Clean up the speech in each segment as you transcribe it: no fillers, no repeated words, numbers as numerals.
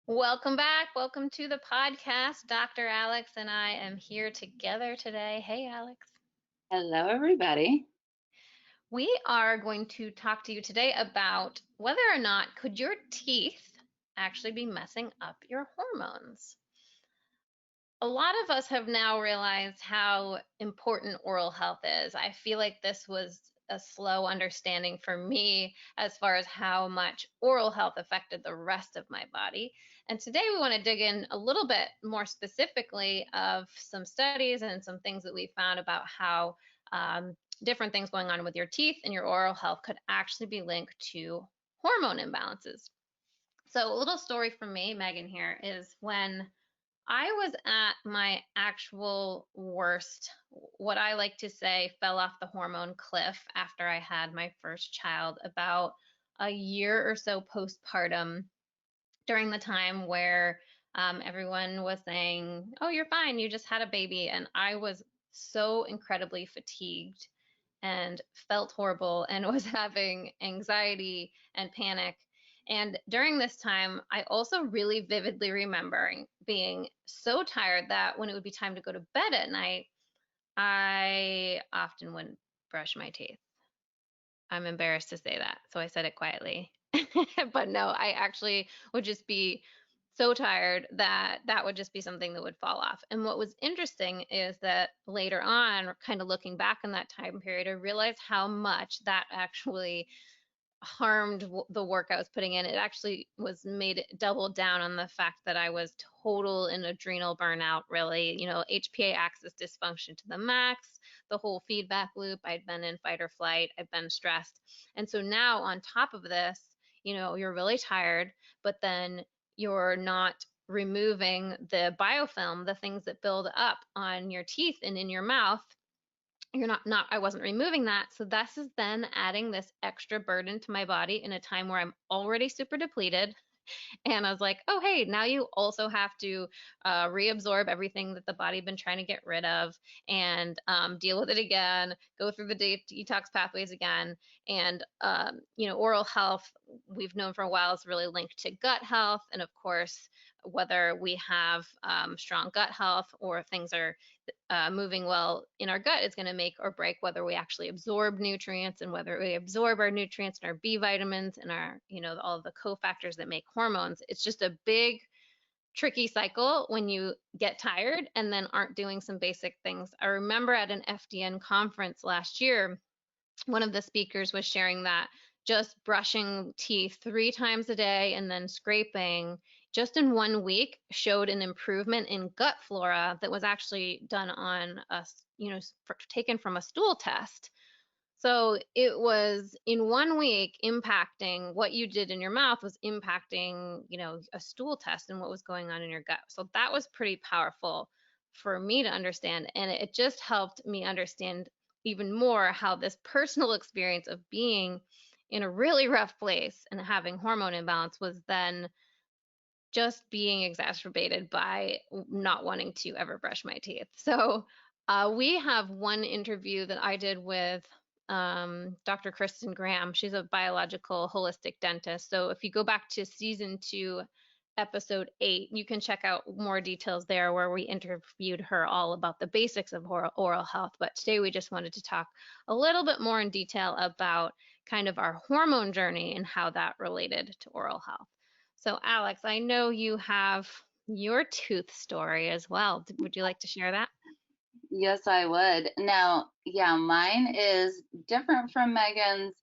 Welcome back. Welcome to the podcast. Dr. Alex and I am here together today. Hey, Alex. Hello, everybody. We are going to talk to you today about whether or not could your teeth actually be messing up your hormones. A lot of us have now realized how important oral health is. I feel like this was a slow understanding for me as far as how much oral health affected the rest of my body. And today we want to dig in a little bit more specifically of some studies and some things that we found about how different things going on with your teeth and your oral health could actually be linked to hormone imbalances. So, a little story from me, Megan, here is when I was at my actual worst, what I like to say fell off the hormone cliff after I had my first child, about a year or so postpartum, during the time where everyone was saying, "Oh, you're fine, you just had a baby." And I was so incredibly fatigued and felt horrible and was having anxiety and panic. And during this time, I also really vividly remembering being so tired that when it would be time to go to bed at night, I often wouldn't brush my teeth. I'm embarrassed to say that, so I said it quietly. But no, I actually would just be so tired that that would just be something that would fall off. And what was interesting is that later on, kind of looking back in that time period, I realized how much that actually harmed the work I was putting in. It actually was made it double down on the fact that I was total in adrenal burnout, really, HPA axis dysfunction to the max, the whole feedback loop. I'd been in fight or flight, I've been stressed. And so now on top of this, you're really tired, but then you're not removing the biofilm, the things that build up on your teeth and in your mouth. You're not I wasn't removing that, so this is then adding this extra burden to my body in a time where I'm already super depleted. And I was like, oh, hey, now you also have to reabsorb everything that the body had been trying to get rid of, and deal with it again, go through the detox pathways again. And oral health, we've known for a while, is really linked to gut health. And of course, whether we have strong gut health or things are moving well in our gut is going to make or break whether we actually absorb nutrients, and whether we absorb our nutrients and our B vitamins and our, all of the cofactors that make hormones. It's just a big, tricky cycle when you get tired and then aren't doing some basic things. I remember at an FDN conference last year, one of the speakers was sharing that just brushing teeth 3 times a day and then scraping just in 1 week showed an improvement in gut flora that was actually done on taken from a stool test. So it was in 1 week impacting what you did in your mouth was impacting, a stool test and what was going on in your gut. So that was pretty powerful for me to understand. And it just helped me understand even more how this personal experience of being in a really rough place and having hormone imbalance was then just being exacerbated by not wanting to ever brush my teeth. So we have one interview that I did with Dr. Kristen Graham. She's a biological holistic dentist. So if you go back to season 2, episode 8, you can check out more details there where we interviewed her all about the basics of oral health. But today we just wanted to talk a little bit more in detail about kind of our hormone journey and how that related to oral health. So, Alex, I know you have your tooth story as well. Would you like to share that? Yes, I would. Now, yeah, mine is different from Megan's,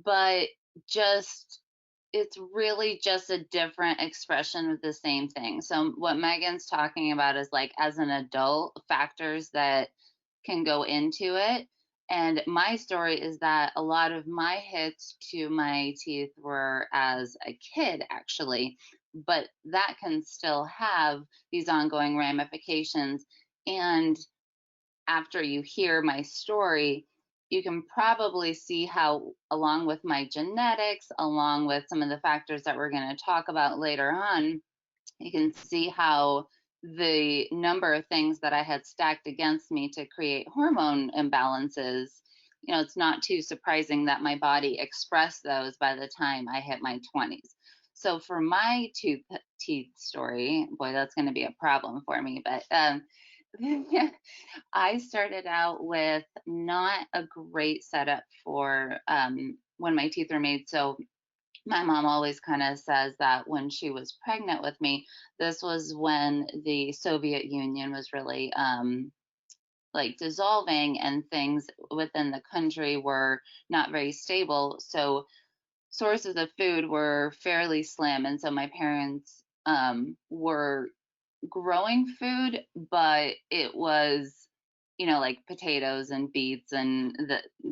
but just it's really just a different expression of the same thing. So, what Megan's talking about is like as an adult, factors that can go into it. And my story is that a lot of my hits to my teeth were as a kid, actually, but that can still have these ongoing ramifications. And after you hear my story, you can probably see how, along with my genetics, along with some of the factors that we're going to talk about later on, you can see how the number of things that I had stacked against me to create hormone imbalances, it's not too surprising that my body expressed those by the time I hit my 20s. So for my teeth story. Boy, that's going to be a problem for me. But I started out with not a great setup for when my teeth were made. So my mom always kind of says that when she was pregnant with me, this was when the Soviet Union was really like dissolving and things within the country were not very stable. So sources of food were fairly slim. And so my parents were growing food, but it was, like potatoes and beets and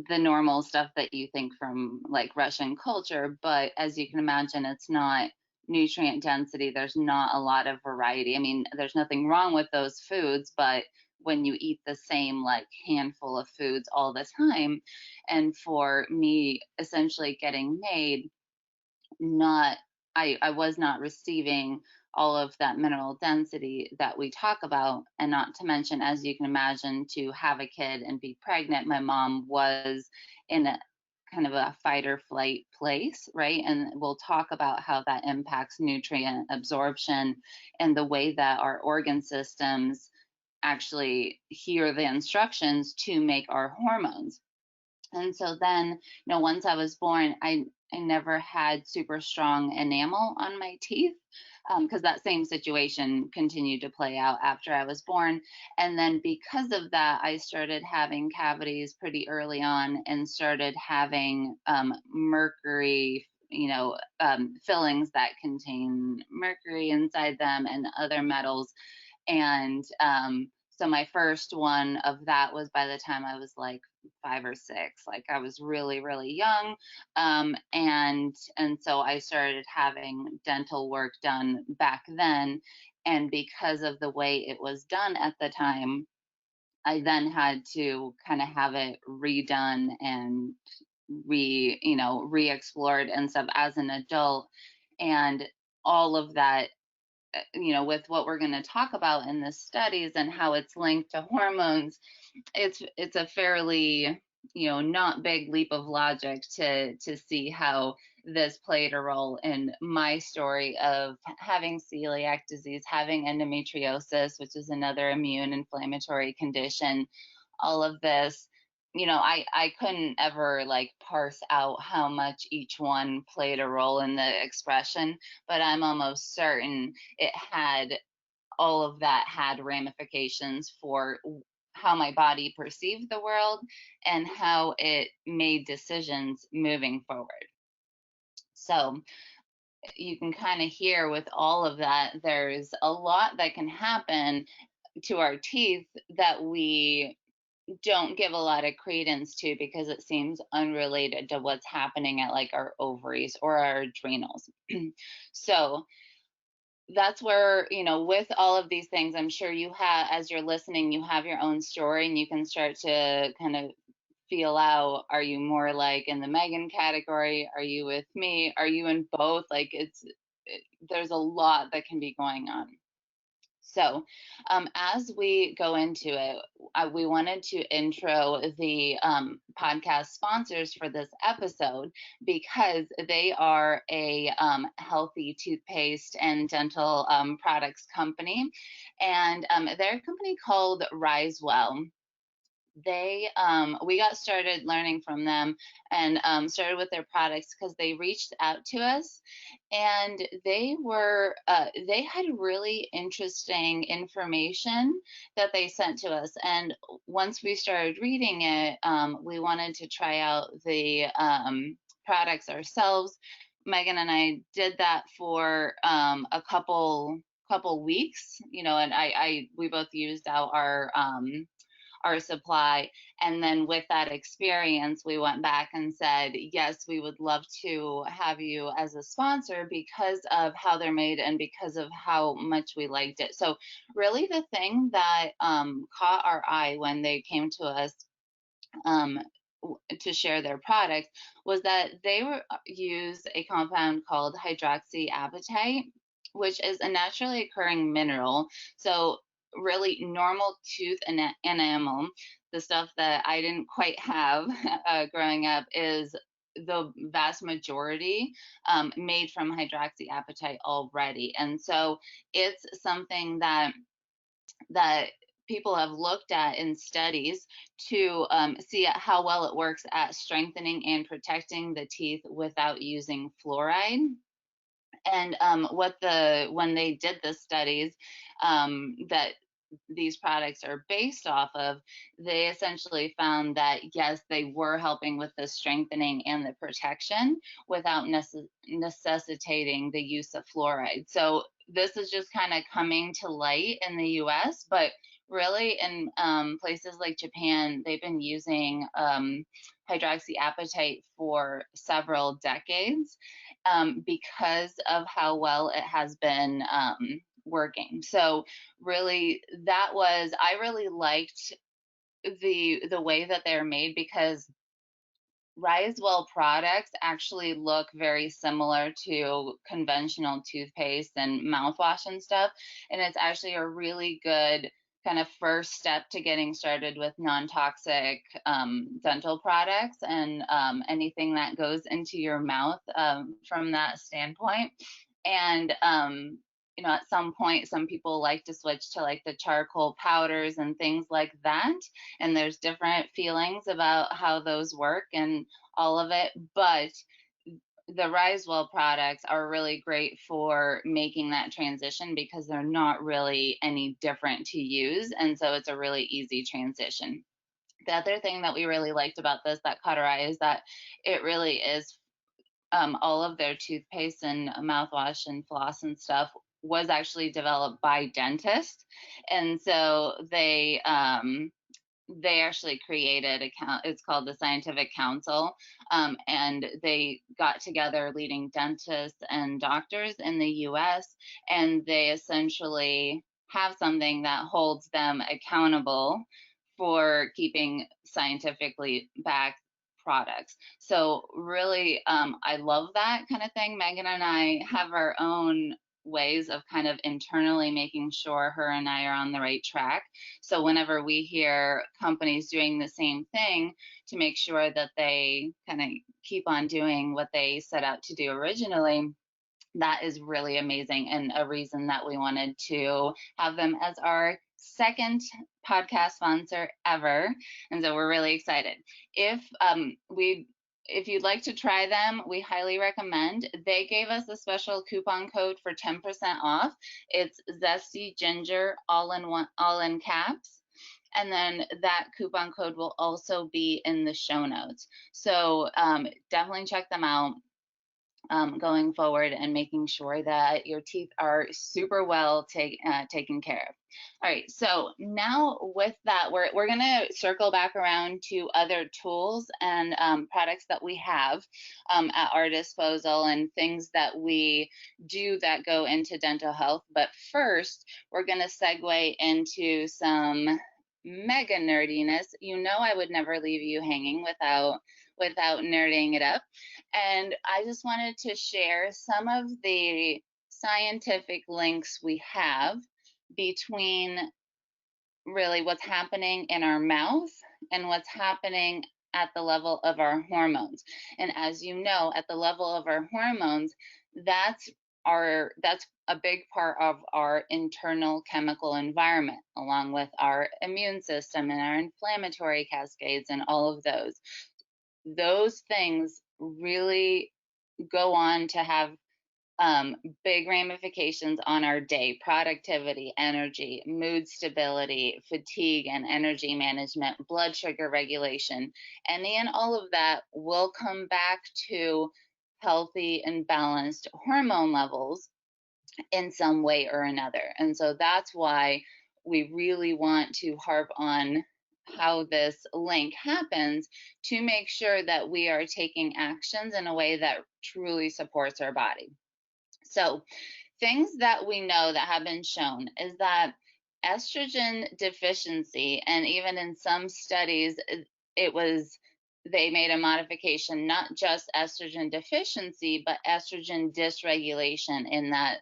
the normal stuff that you think from like Russian culture. But as you can imagine, it's not nutrient density. There's not a lot of variety. I mean, there's nothing wrong with those foods, but when you eat the same like handful of foods all the time, and for me essentially getting made, not I was not receiving all of that mineral density that we talk about. And not to mention, as you can imagine, to have a kid and be pregnant, my mom was in a kind of a fight or flight place, right? And we'll talk about how that impacts nutrient absorption and the way that our organ systems actually hear the instructions to make our hormones. And so then, once I was born, I never had super strong enamel on my teeth, because that same situation continued to play out after I was born. And then because of that, I started having cavities pretty early on and started having mercury, fillings that contain mercury inside them and other metals. And so my first one of that was by the time I was like 5 or 6. Like I was really, really young. And so I started having dental work done back then. And because of the way it was done at the time, I then had to kind of have it redone and re-explored and stuff as an adult. And all of that, with what we're going to talk about in the studies and how it's linked to hormones, it's a fairly, not big leap of logic to see how this played a role in my story of having celiac disease, having endometriosis, which is another immune inflammatory condition. All of this, I couldn't ever like parse out how much each one played a role in the expression, but I'm almost certain all of that had ramifications for how my body perceived the world and how it made decisions moving forward. So you can kind of hear with all of that, there's a lot that can happen to our teeth that we don't give a lot of credence to because it seems unrelated to what's happening at like our ovaries or our adrenals. So that's where, with all of these things, I'm sure you have, as you're listening, you have your own story and you can start to kind of feel out, are you more like in the Megan category? Are you with me? Are you in both? Like there's a lot that can be going on. So, as we go into it, we wanted to intro the podcast sponsors for this episode because they are a healthy toothpaste and dental products company. And they're a company called Risewell. We got started learning from them and started with their products because they reached out to us, and they had really interesting information that they sent to us. And once we started reading it, we wanted to try out the products ourselves. Megan and I did that for a couple weeks, and we both used out our supply. And then with that experience, we went back and said, yes, we would love to have you as a sponsor because of how they're made and because of how much we liked it. So really the thing that caught our eye when they came to us um, to share their product was that they use a compound called hydroxyapatite, which is a naturally occurring mineral. So really normal tooth enamel, the stuff that I didn't quite have growing up, is the vast majority made from hydroxyapatite already. And so it's something that people have looked at in studies to see how well it works at strengthening and protecting the teeth without using fluoride. And when they did the studies that these products are based off of, they essentially found that yes, they were helping with the strengthening and the protection without necessitating the use of fluoride. So this is just kind of coming to light in the US, but really in places like Japan, they've been using hydroxyapatite for several decades because of how well it has been working. So really, I really liked the way that they're made, because Risewell products actually look very similar to conventional toothpaste and mouthwash and stuff. And it's actually a really good kind of first step to getting started with non-toxic dental products and anything that goes into your mouth from that standpoint. And at some point, some people like to switch to like the charcoal powders and things like that. And there's different feelings about how those work and all of it. But the Risewell products are really great for making that transition because they're not really any different to use. And so it's a really easy transition. The other thing that we really liked about this that caught our eye is that it really is all of their toothpaste and mouthwash and floss and stuff was actually developed by dentists. And so they actually created it's called the Scientific Council, and they got together leading dentists and doctors in the US, and they essentially have something that holds them accountable for keeping scientifically backed products. So really, I love that kind of thing. Megan and I have our own ways of kind of internally making sure her and I are on the right track. So whenever we hear companies doing the same thing, to make sure that they kind of keep on doing what they set out to do originally, that is really amazing and a reason that we wanted to have them as our second podcast sponsor ever. And so we're really excited. If you'd like to try them, we highly recommend. They gave us a special coupon code for 10% off. It's Zesty Ginger, all in caps. And then that coupon code will also be in the show notes. So definitely check them out going forward, and making sure that your teeth are super well taken care of. All right, so now with that, we're going to circle back around to other tools and products that we have at our disposal and things that we do that go into dental health. But first, we're going to segue into some mega nerdiness. You know, I would never leave you hanging without nerding it up. And I just wanted to share some of the scientific links we have between really what's happening in our mouth and what's happening at the level of our hormones. And as you know, at the level of our hormones, that's a big part of our internal chemical environment, along with our immune system and our inflammatory cascades and all of those. Those things really go on to have big ramifications on our day: productivity, energy, mood stability, fatigue and energy management, blood sugar regulation. Any and all of that will come back to healthy and balanced hormone levels in some way or another. And so that's why we really want to harp on how this link happens, to make sure that we are taking actions in a way that truly supports our body. So things that we know that have been shown is that estrogen deficiency, and even in some studies, it was they made a modification, not just estrogen deficiency, but estrogen dysregulation, in that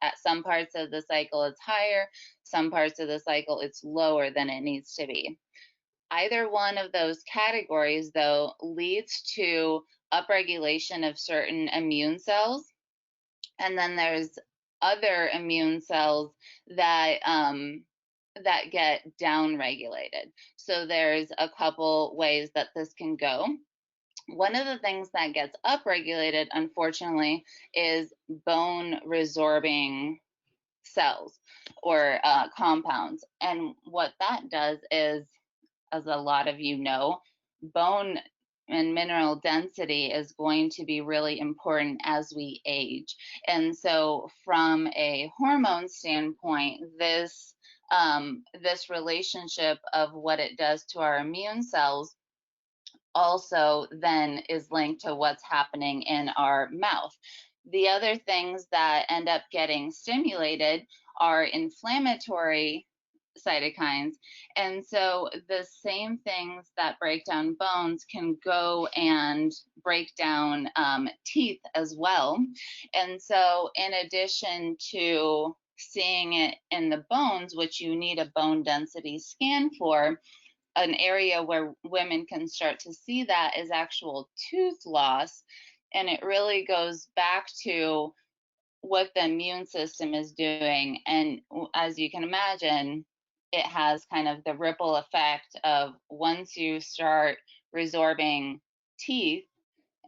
at some parts of the cycle it's higher, some parts of the cycle it's lower than it needs to be. Either one of those categories, though, leads to upregulation of certain immune cells, and then there's other immune cells that that get downregulated. So there's a couple ways that this can go. One of the things that gets upregulated, unfortunately, is bone resorbing cells or compounds. And what that does is, as a lot of you know, bone and mineral density is going to be really important as we age. And so, from a hormone standpoint, this relationship of what it does to our immune cells also then is linked to what's happening in our mouth. The other things that end up getting stimulated are inflammatory cytokines. And so the same things that break down bones can go and break down teeth as well. And so, in addition to seeing it in the bones, which you need a bone density scan for, an area where women can start to see that is actual tooth loss. And it really goes back to what the immune system is doing. And as you can imagine, it has kind of the ripple effect of, once you start resorbing teeth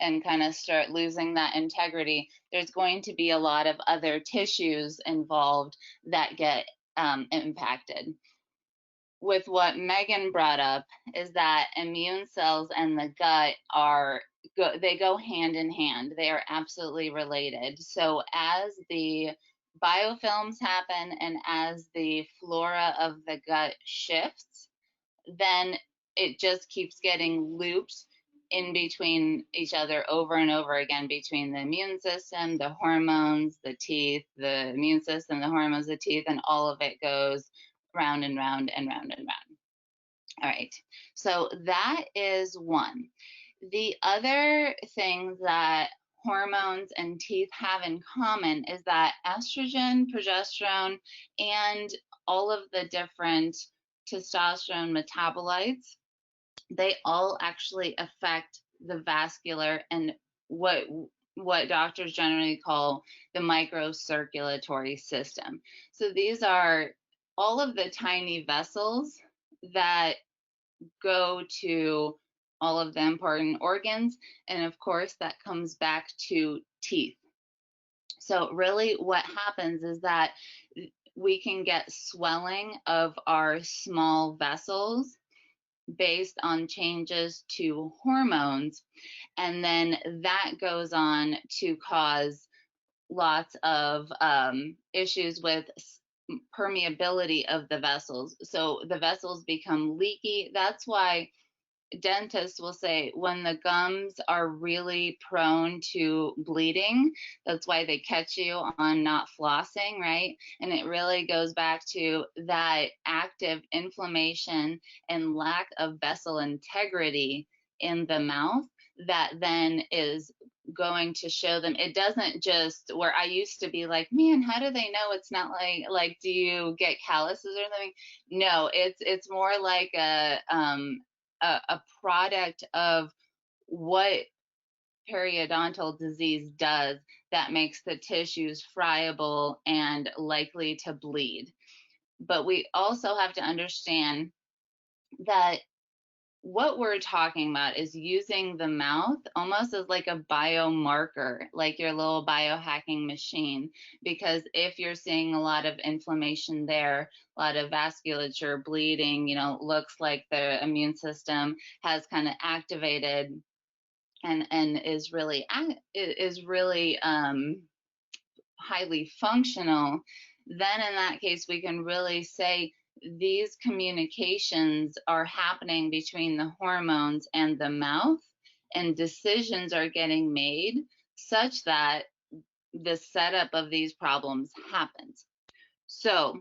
and kind of start losing that integrity, there's going to be a lot of other tissues involved that get impacted. With what Megan brought up, is that immune cells and the gut they go hand in hand. They are absolutely related. So as the biofilms happen and as the flora of the gut shifts, then it just keeps getting looped in between each other over and over again, between the immune system, the hormones, the teeth, the immune system, the hormones, the teeth, and all of it goes round and round and round and round. All right, so that is one. The other thing that hormones and teeth have in common is that estrogen, progesterone, and all of the different testosterone metabolites, they all actually affect the vascular and what what doctors generally call the microcirculatory system. So these are all of the tiny vessels that go to all of the important organs. And of course, that comes back to teeth. So, really, what happens is that we can get swelling of our small vessels based on changes to hormones. And then that goes on to cause lots of issues with permeability of the vessels. So the vessels become leaky. That's why dentists will say when the gums are really prone to bleeding, that's why they catch you on not flossing, right? And it really goes back to that active inflammation and lack of vessel integrity in the mouth that then is going to show them. It doesn't just, where I used to be like, man, how do they know it's not like do you get calluses or something? No, it's more like a product of what periodontal disease does that makes the tissues friable and likely to bleed. But we also have to understand that what we're talking about is using the mouth almost as like a biomarker, like your little biohacking machine. Because if you're seeing a lot of inflammation there, a lot of vasculature, bleeding, looks like the immune system has kind of activated and is really highly functional, then in that case, we can really say these communications are happening between the hormones and the mouth, and decisions are getting made such that the setup of these problems happens. So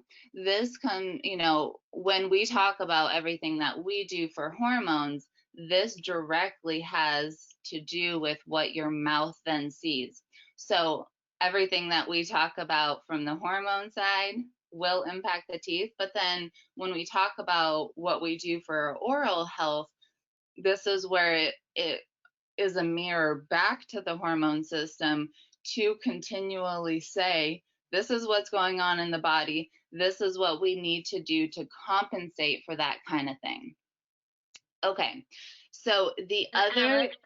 when we talk about everything that we do for hormones, this directly has to do with what your mouth then sees. So everything that we talk about from the hormone side will impact the teeth. But then when we talk about what we do for oral health, this is where it is a mirror back to the hormone system to continually say, this is what's going on in the body. This is what we need to do to compensate for that kind of thing. Okay. So the And other, Alex,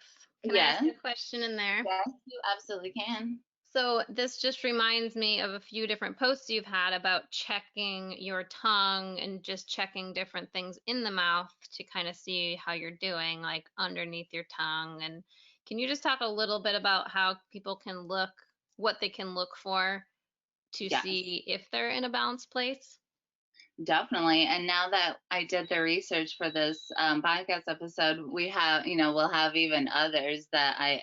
can I ask yes, a question in there? yes, you absolutely can. So this just reminds me of a few different posts you've had about checking your tongue and just checking different things in the mouth to kind of see how you're doing, like underneath your tongue. And can you just talk a little bit about how people can look, what they can look for to Yes. see if they're in a balanced place? Definitely. And now that I did the research for this podcast episode, we have, we'll have even others that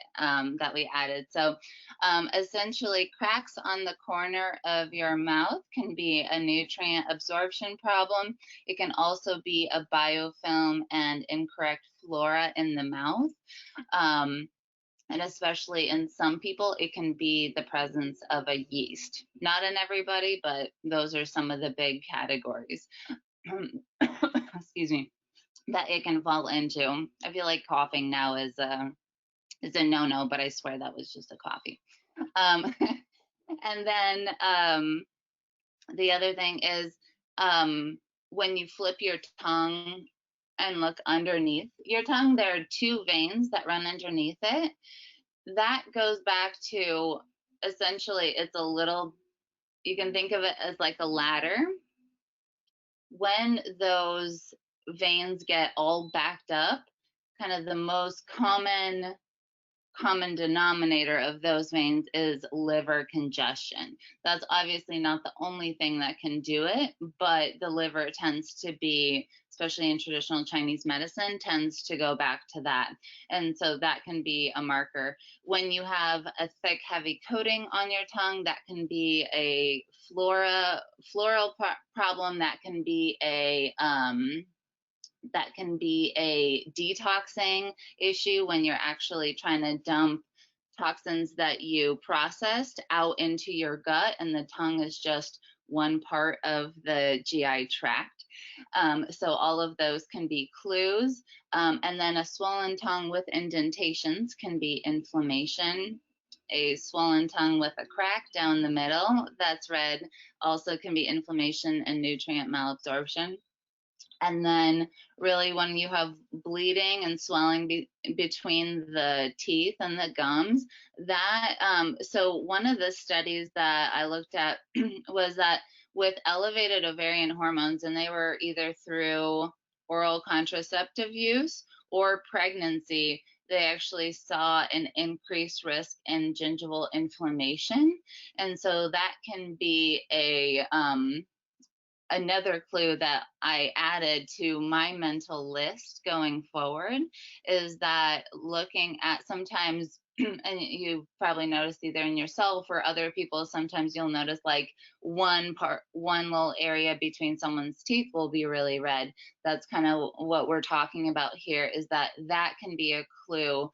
we added. So, essentially, cracks on the corner of your mouth can be a nutrient absorption problem. It can also be a biofilm and incorrect flora in the mouth. Um, and especially in some people, it can be the presence of a yeast. Not in everybody, but those are some of the big categories. Excuse me, that it can fall into. I feel like coughing now is a no-no, but I swear that was just a coffee. Um, and then the other thing is when you flip your tongue and look underneath your tongue, there are two veins that run underneath it. That goes back to essentially it's a little, you can think of it as like a ladder. When those veins get all backed up, kind of the most common denominator of those veins is liver congestion. That's obviously not the only thing that can do it, but the liver tends to be, especially in traditional Chinese medicine, tends to go back to that. And so that can be a marker. When you have a thick, heavy coating on your tongue, that can be a floral problem, that can be a detoxing issue when you're actually trying to dump toxins that you processed out into your gut, and the tongue is just one part of the GI tract. So all of those can be clues. And then a swollen tongue with indentations can be inflammation. A swollen tongue with a crack down the middle that's red also can be inflammation and nutrient malabsorption. And then really when you have bleeding and swelling between the teeth and the gums, that so one of the studies that I looked at was that with elevated ovarian hormones, and they were either through oral contraceptive use or pregnancy, they actually saw an increased risk in gingival inflammation. And so that can be another clue that I added to my mental list going forward is that looking at sometimes, and you probably noticed either in yourself or other people, sometimes you'll notice like one little area between someone's teeth will be really red. That's kind of what we're talking about here, is that that can be a clue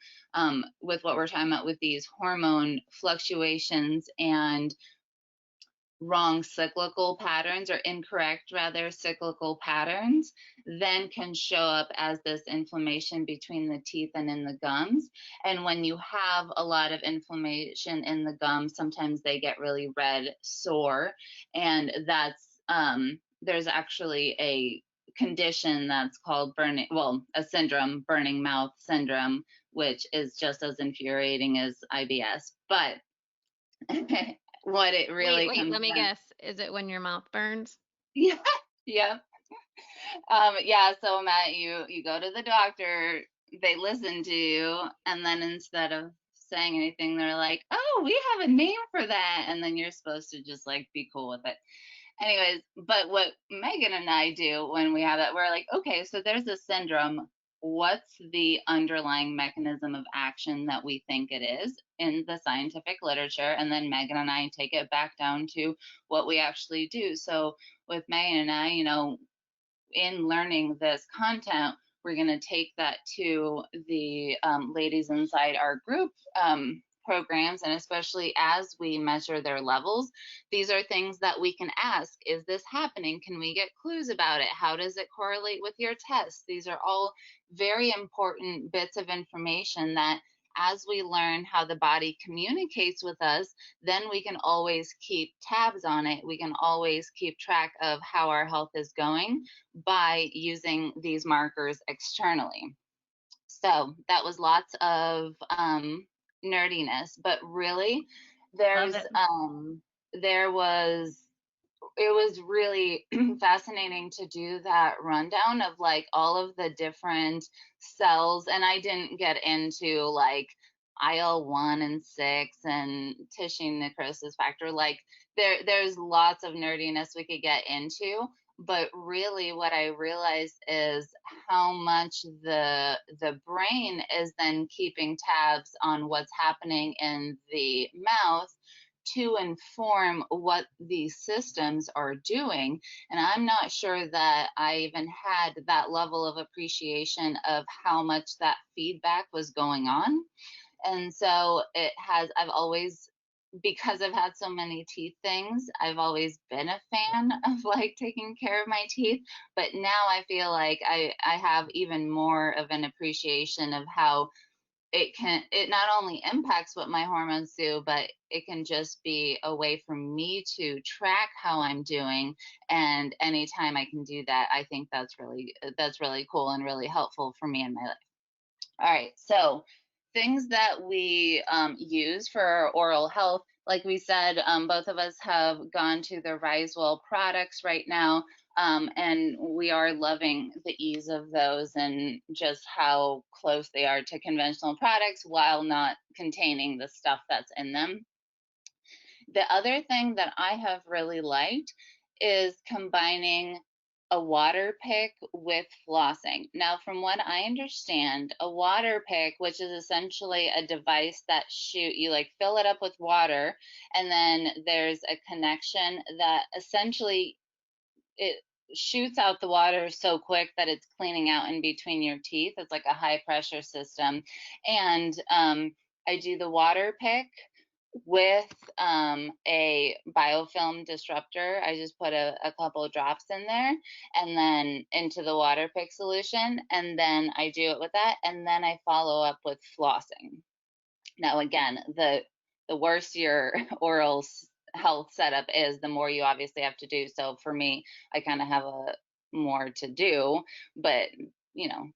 with what we're talking about with these hormone fluctuations and wrong cyclical patterns, or incorrect rather cyclical patterns, then can show up as this inflammation between the teeth and in the gums. And when you have a lot of inflammation in the gums, sometimes they get really red, sore, and that's there's actually a condition that's called burning, well, a syndrome, burning mouth syndrome, which is just as infuriating as IBS. But what it Wait, really wait, comes let me down. guess. Is it when your mouth burns? Yeah, yeah. Yeah, so Matt, you go to the doctor, they listen to you, and then instead of saying anything, they're like, "Oh, we have a name for that." And then you're supposed to just like be cool with it. Anyways, but what Megan and I do when we have that, we're like, okay, so there's a syndrome. What's the underlying mechanism of action that we think it is in the scientific literature? And then Megan and I take it back down to what we actually do. So with Megan and I, in learning this content, we're going to take that to the ladies inside our group programs, and especially as we measure their levels, these are things that we can ask. Is this happening? Can we get clues about it? How does it correlate with your tests? These are all very important bits of information that as we learn how the body communicates with us, then we can always keep tabs on it. We can always keep track of how our health is going by using these markers externally. So that was lots of nerdiness, but really, Love there's it. there was it was really fascinating to do that rundown of like all of the different cells, and I didn't get into like IL-1 and 6 and tissue necrosis factor. Like there's lots of nerdiness we could get into, but really what I realized is how much the brain is then keeping tabs on what's happening in the mouth to inform what these systems are doing. And I'm not sure that I even had that level of appreciation of how much that feedback was going on. And so I've always, because I've had so many teeth things, I've always been a fan of like taking care of my teeth. But now I feel like I have even more of an appreciation of how it not only impacts what my hormones do, but it can just be a way for me to track how I'm doing. And anytime I can do that, I think that's really cool and really helpful for me in my life. All right, so things that we use for our oral health, like we said, both of us have gone to the Risewell products right now, and we are loving the ease of those and just how close they are to conventional products while not containing the stuff that's in them. The other thing that I have really liked is combining a water pick with flossing. Now, from what I understand, a water pick, which is essentially a device that you like fill it up with water, and then there's a connection that essentially it shoots out the water so quick that it's cleaning out in between your teeth. It's like a high pressure system. And I do the water pick with a biofilm disruptor. I just put a couple of drops in there and then into the water pick solution. And then I do it with that. And then I follow up with flossing. Now, again, the worse your oral health setup is, the more you obviously have to do. So for me, I kind of have a more to do, but you know,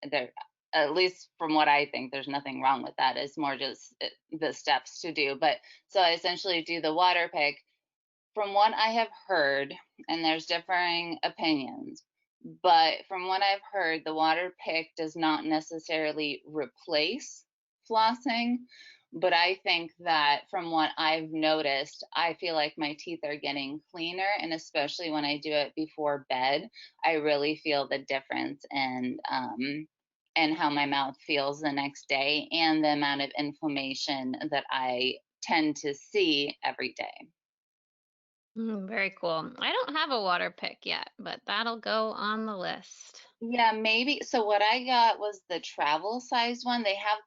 there, at least from what I think, there's nothing wrong with that. It's more just the steps to do. But so I essentially do the water pick. From what I have heard, and there's differing opinions, but from what I've heard, the water pick does not necessarily replace flossing. But I think that from what I've noticed, I feel like my teeth are getting cleaner. And especially when I do it before bed, I really feel the difference and how my mouth feels the next day and the amount of inflammation that I tend to see every day. Very cool. I don't have a water pick yet, but that'll go on the list. Yeah, maybe. So what I got was the travel size one. They have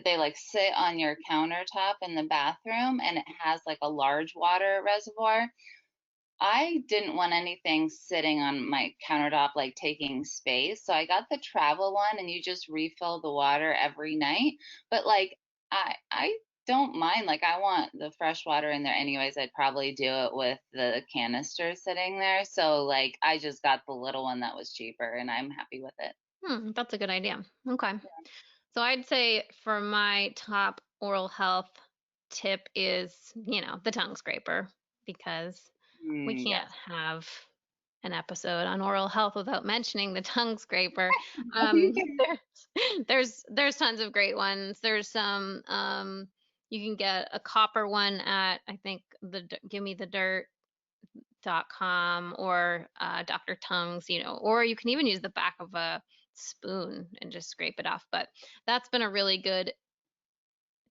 they like sit on your countertop in the bathroom, and it has like a large water reservoir. I didn't want anything sitting on my countertop like taking space. So I got the travel one, and you just refill the water every night. But like I don't mind, like I want the fresh water in there anyways. I'd probably do it with the canister sitting there. So like I just got the little one that was cheaper, and I'm happy with it. That's a good idea. Okay. So I'd say for my top oral health tip is, the tongue scraper, because we can't Yes. have an episode on oral health without mentioning the tongue scraper. Um, there's tons of great ones. There's some you can get a copper one at, I think, the givemethedirt.com, or Dr. Tongues, or you can even use the back of a spoon and just scrape it off. But that's been a really good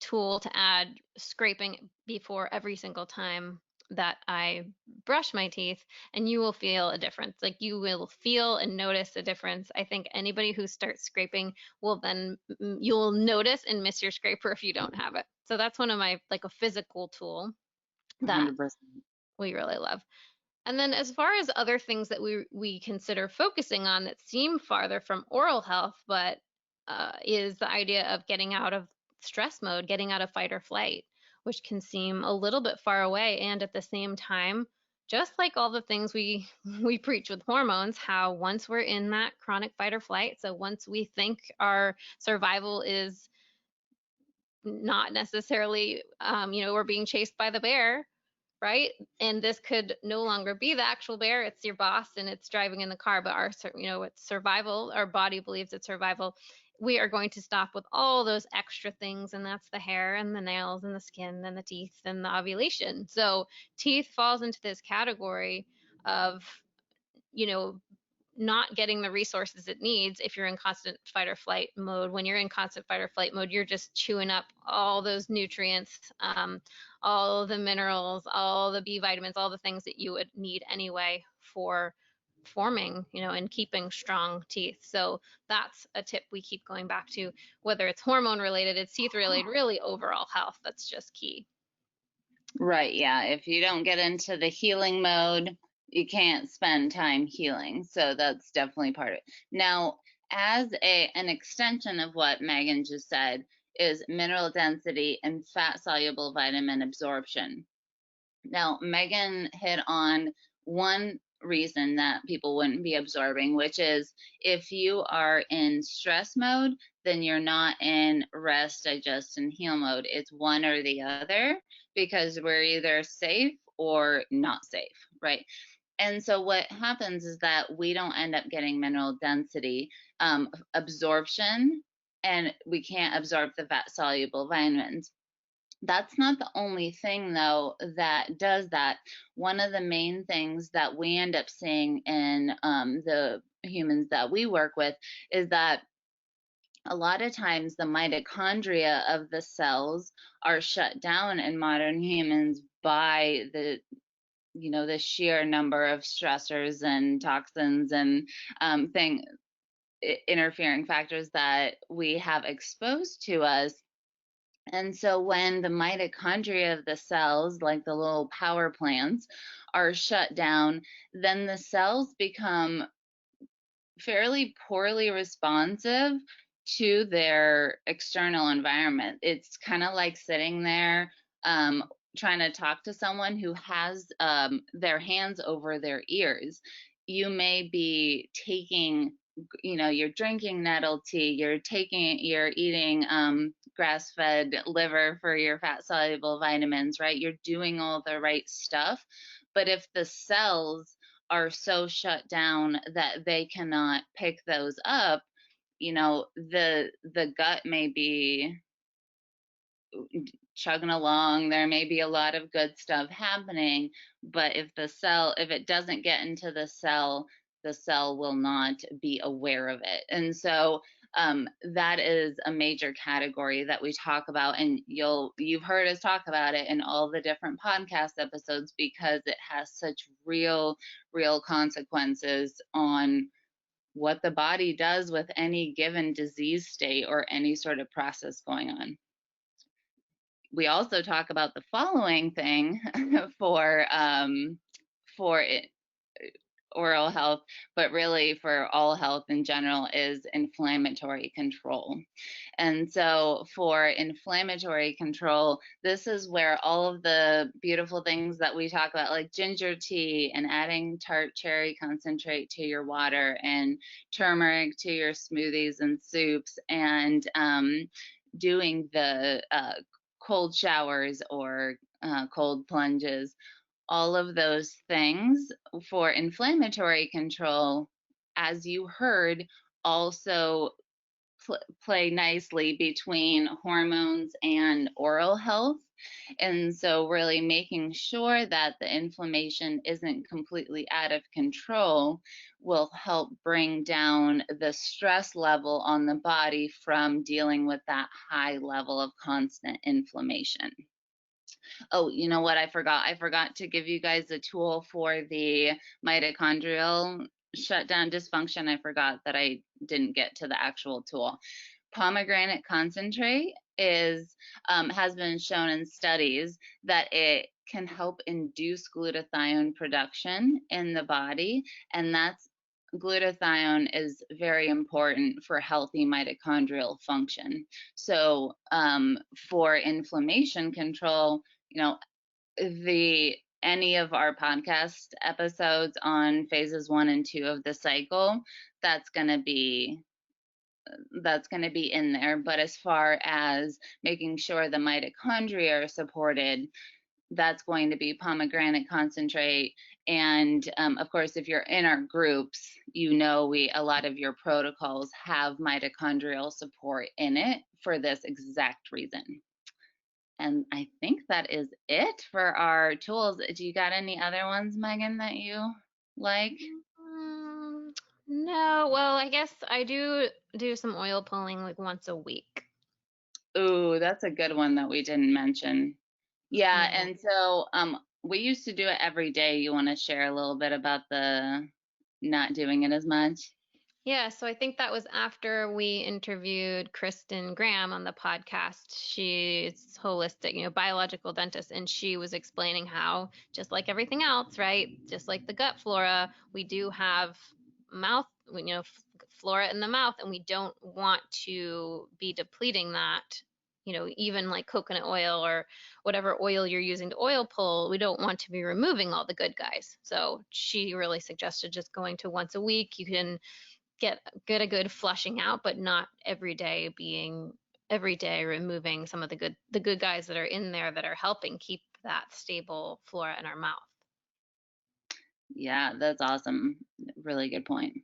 tool to add scraping before every single time that I brush my teeth, and you will feel a difference. Like you will feel and notice a difference. I think anybody who starts scraping will then you'll notice and miss your scraper if you don't have it. So that's one of my like a physical tool that 100%. we really love. And then as far as other things that we consider focusing on that seem farther from oral health, but is the idea of getting out of stress mode, getting out of fight or flight, which can seem a little bit far away. And at the same time, just like all the things we we preach with hormones, how once we're in that chronic fight or flight, so once we think our survival is not necessarily, we're being chased by the bear, right? And this could no longer be the actual bear. It's your boss and it's driving in the car, but it's survival. Our body believes it's survival. We are going to stop with all those extra things, and that's the hair and the nails and the skin and the teeth and the ovulation. So teeth falls into this category of, you know, not getting the resources it needs if you're in constant fight or flight mode. When you're in constant fight or flight mode, you're just chewing up all those nutrients, all the minerals, all the B vitamins, all the things that you would need anyway for forming, and keeping strong teeth. So that's a tip we keep going back to, whether it's hormone related, it's teeth related, really overall health. That's just key. Right, yeah. If you don't get into the healing mode, you can't spend time healing. So that's definitely part of it. Now, as an extension of what Megan just said, is mineral density and fat soluble vitamin absorption. Now, Megan hit on one reason that people wouldn't be absorbing, which is if you are in stress mode, then you're not in rest, digest, and heal mode. It's one or the other because we're either safe or not safe, right? And so what happens is that we don't end up getting mineral density absorption, and we can't absorb the fat soluble vitamins. That's not the only thing, though, that does that. One of the main things that we end up seeing in the humans that we work with is that a lot of times the mitochondria of the cells are shut down in modern humans by the sheer number of stressors and toxins and thing interfering factors that we have exposed to us. And so when the mitochondria of the cells, like the little power plants, are shut down, then the cells become fairly poorly responsive to their external environment. It's kind of like sitting there trying to talk to someone who has their hands over their ears. You may be taking, you're drinking nettle tea, you're eating grass-fed liver for your fat-soluble vitamins, right? You're doing all the right stuff. But if the cells are so shut down that they cannot pick those up, the gut may be chugging along, there may be a lot of good stuff happening, but if it doesn't get into the cell will not be aware of it. And so that is a major category that we talk about, and you've heard us talk about it in all the different podcast episodes because it has such real consequences on what the body does with any given disease state or any sort of process going on. We also talk about the following thing for oral health, but really for all health in general, is inflammatory control. And so for inflammatory control, this is where all of the beautiful things that we talk about, like ginger tea and adding tart cherry concentrate to your water and turmeric to your smoothies and soups, and doing the cold showers or cold plunges, all of those things for inflammatory control, as you heard, also play nicely between hormones and oral health. And so really making sure that the inflammation isn't completely out of control will help bring down the stress level on the body from dealing with that high level of constant inflammation. Oh, you know what? I forgot. I forgot to give you guys a tool for the mitochondrial shutdown dysfunction. I forgot that I didn't get to the actual tool. Pomegranate concentrate is has been shown in studies that it can help induce glutathione production in the body, and that's glutathione is very important for healthy mitochondrial function. So for inflammation control, you know, the any of our podcast episodes on phases 1 and 2 of the cycle, that's going to be in there. But as far as making sure the mitochondria are supported, that's going to be pomegranate concentrate. And of course, if you're in our groups, you know, a lot of your protocols have mitochondrial support in it for this exact reason. And I think that is it for our tools. Do you got any other ones, Megan, that you like? Mm, no, well, I guess I do some oil pulling like once a week. Ooh, that's a good one that we didn't mention. Yeah, Yeah. and so we used to do it every day. You want to share a little bit about the not doing it as much? Yeah, so I think that was after we interviewed Kristen Graham on the podcast. She's holistic, biological dentist, and she was explaining how, just like everything else, right? Just like the gut flora, we do have mouth, flora in the mouth, and we don't want to be depleting that. Even like coconut oil or whatever oil you're using to oil pull, we don't want to be removing all the good guys. So she really suggested just going to once a week. You can get a good flushing out, but not every day removing some of the good guys that are in there that are helping keep that stable flora in our mouth. Yeah, that's awesome. Really good point.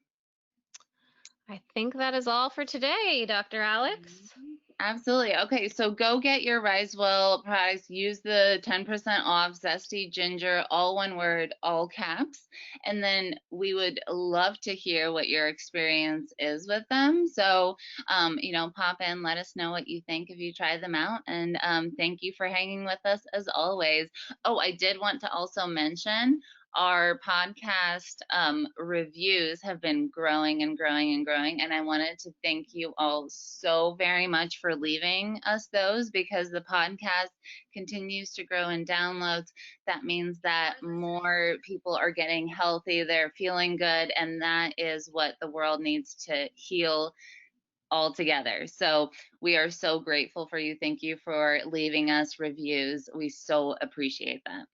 I think that is all for today, Dr. Alex. Absolutely. Okay, so go get your Risewell products. Use the 10% off Zesty Ginger, all one word, all caps. And then we would love to hear what your experience is with them. So, pop in, let us know what you think if you try them out. And thank you for hanging with us as always. Oh, I did want to also mention our podcast reviews have been growing and growing and growing. And I wanted to thank you all so very much for leaving us those, because the podcast continues to grow in downloads. That means that more people are getting healthy, they're feeling good, and that is what the world needs to heal all together. So we are so grateful for you. Thank you for leaving us reviews. We so appreciate that.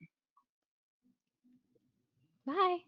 Bye.